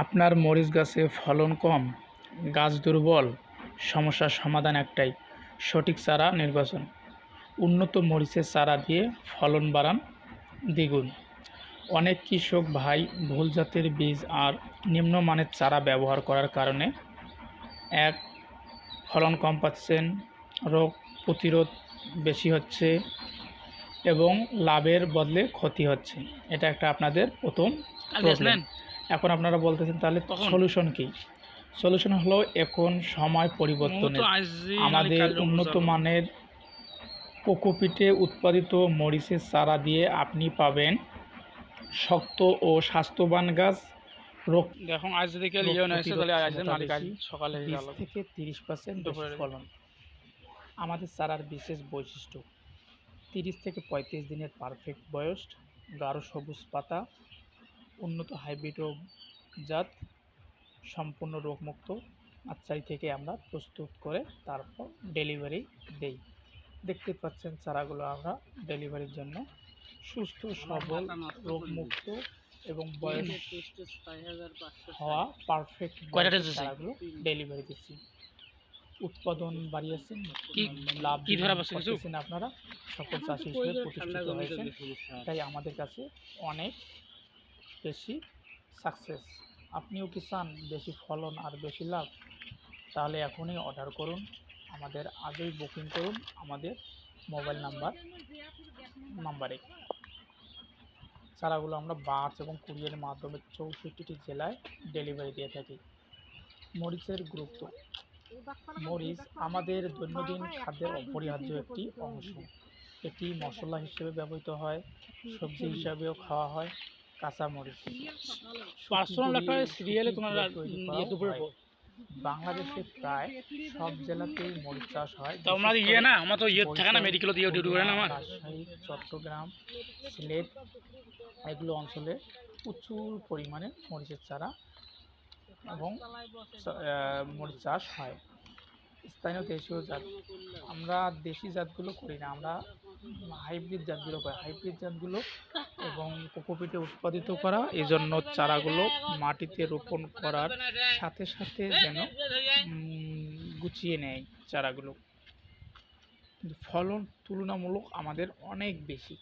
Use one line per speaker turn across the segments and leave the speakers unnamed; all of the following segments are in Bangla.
আপনার মরিচ গাছে ফলন কম, গাছ দুর্বল, সমস্যার সমাধান একটাই, সঠিক চারা নির্বাচন। উন্নত মরিচের চারা দিয়ে ফলন বাড়ান দ্বিগুণ। অনেক কৃষক ভাই ভুল জাতের বীজ আর নিম্নমানের চারা ব্যবহার করার কারণে এক, ফলন কম পাচ্ছেন, রোগ প্রতিরোধ বেশি হচ্ছে এবং লাভের বদলে ক্ষতি হচ্ছে। এটা একটা আপনাদের প্রথম প্রবলেম। এখন আপনারা বলতেছেন তাহলে সলিউশন কি? সলিউশন হলো এখন সময় পরিবর্তনের, আমাদের উন্নত মানের কোকোপিটে উৎপাদিত মরিচের চারা দিয়ে আপনি পাবেন শক্ত ও স্বাস্থ্যবান গাছ। রোগ
দেখুন আজ যদি কেউ লিও না এসে তাহলে আজ মালিক আজ সকালে
20 থেকে 30% বেশি ফলন। আমাদের চারার বিশেষ বৈশিষ্ট্য: 30 থেকে 35 দিনের পারফেক্ট বয়স, গাঢ় সবুজ পাতা, উন্নত হাইব্রিড জাত, সম্পূর্ণ রোগমুক্ত নার্সারি থেকে আমরা প্রস্তুত করে তারপর ডেলিভারি দেই। দেখতে পাচ্ছেন চারাগুলো আমরা ডেলিভারির জন্য সুস্থ সবল, রোগমুক্ত এবং বয়স হওয়া পারফেক্ট চারাগুলো ডেলিভারি দিচ্ছি। উৎপাদন বাড়িয়েছেন, লাভ পাচ্ছেন আপনারা, সকল চাষি হিসেবে প্রতিষ্ঠিত হয়েছেন, তাই আমাদের কাছে অনেক বেশি সাকসেস। আপনিও কি চান বেশি ফলন আর বেশি লাভ? তাহলে এখনই অর্ডার করুন, আমাদের আজই বুকিং করুন আমাদের মোবাইল নাম্বারে। চারাগুলো আমরা বাস এবং কুরিয়ারের মাধ্যমে 64টি জেলায় ডেলিভারি দিয়ে থাকি। মরিচের গুরুত্ব: মরিচ আমাদের দৈনন্দিন খাদ্যের অপরিহার্য একটি অংশ। এটি মশলা হিসেবে ব্যবহৃত হয়, সবজি হিসাবেও খাওয়া হয়। কাঁচা মরিচ বাংলাদেশে প্রায় সব জেলাতেই মরিচ চাষ হয়। রাজশাহী, চট্টগ্রাম, সিলেট এগুলো অঞ্চলে প্রচুর পরিমাণে মরিচের চারা এবং মরিচ চাষ হয়। স্থানীয় দেশীয় জাত: আমরা দেশি জাতগুলো করি না, আমরা হাইব্রিড জাতগুলো করি। হাইব্রিড জাতগুলো এবং কোকোপিটে উৎপাদিত করা, এজন্য চারাগুলো মাটিতে রোপণ করার সাথে সাথে যেন গুছিয়ে নেয় চারাগুলো, কিন্তু ফলন তুলনামূলক আমাদের অনেক বেশি।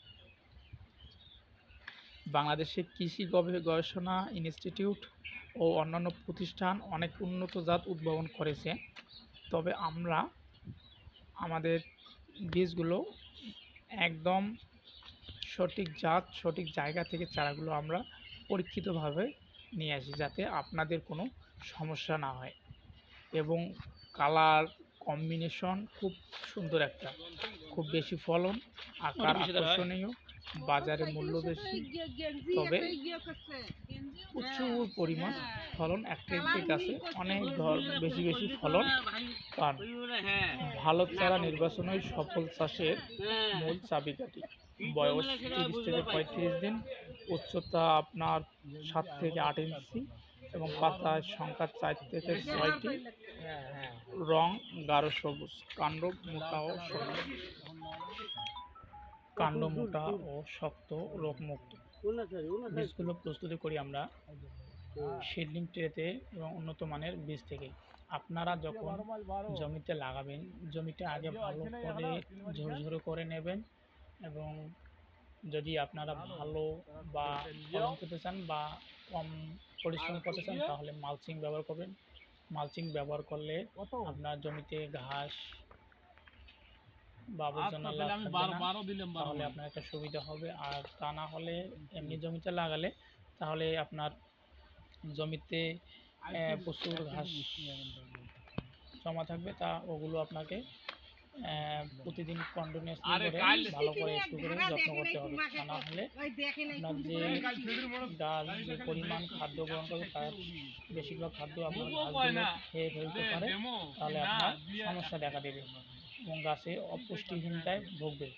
বাংলাদেশে কৃষি গবেষণা ইনস্টিটিউট ও অন্যান্য প্রতিষ্ঠান অনেক উন্নত জাত উদ্ভাবন করেছে, তবে আমরা আমাদের বীজগুলো একদম সঠিক জাত, সঠিক জায়গা থেকে চারাগুলো আমরা পরীক্ষিতভাবে নিয়ে আসি, যাতে আপনাদের কোনো সমস্যা না হয়। এবং কালার কম্বিনেশন খুব সুন্দর, একটা খুব বেশি ফলন, আকার আকর্ষণীয়, বাজারে মূল্য বেশি, তবে প্রচুর পরিমাণ ফলন। একটি গাছে অনেক বেশি বেশি ফলন পান। ভালো চারা নির্বাচনই সফল চাষের মূল চাবিকাঠি। বয়স 30 থেকে 35 দিন, উচ্চতা আপনার 7 থেকে 8 ইঞ্চি এবং পাতার সংখ্যা 4 থেকে 6টি, রং গাঢ় সবুজ, কাণ্ড মোটা ও শক্ত, রোগমুক্ত। বীজগুলো প্রস্তুতি করি আমরা সিডলিং ট্রেতে এবং উন্নত মানের বীজ থেকে। আপনারা যখন জমিতে লাগাবেন, জমিটা আগে ভালো করে ঝুরঝুরে করে নেবেন, এবং যদি আপনারা ভালো বা ফলন পেতে চান বা কম পরিশ্রম করতে চান, তাহলে মালচিং ব্যবহার করবেন। মালচিং ব্যবহার করলে আপনার জমিতে ঘাস বা আবর্জনা তাহলে আপনার একটা সুবিধা হবে। আর তা না হলে এমনি জমিতে লাগালে তাহলে আপনার জমিতে প্রচুর ঘাস জমা থাকবে, তা ওগুলো আপনাকে প্রতিদিন কন্টিনিউয়াসলি করে ভালো করে একটু করে যত্ন করতে হবে। তা না হলে আপনার যে গাছ যে পরিমাণ খাদ্য গ্রহণ করবে তার বেশিরভাগ খাদ্য আপনার গাছগুলো খেয়ে ফেলতে পারে, তাহলে আপনার সমস্যা দেখা দেবে এবং গাছে অপুষ্টিহীনতায় ভুগবে।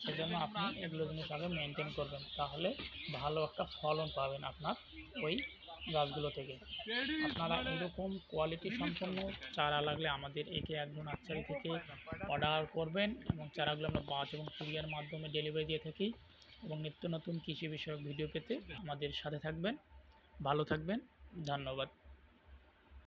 সেজন্য আপনি এগুলো জিনিস আগে মেনটেন করবেন, তাহলে ভালো একটা ফলন পাবেন আপনার ওই গাছগুলো থেকে। আপনারা এরকম কোয়ালিটি সম্পন্ন চারা লাগলে আমাদের একে একজন নার্সারি থেকে অর্ডার করবেন, এবং চারাগুলো আমরা বাস এবং কুরিয়ার মাধ্যমে ডেলিভারি দিয়ে থাকি। এবং নিত্য নতুন কৃষি বিষয়ক ভিডিও পেতে আমাদের সাথে থাকবেন। ভালো থাকবেন,
ধন্যবাদ।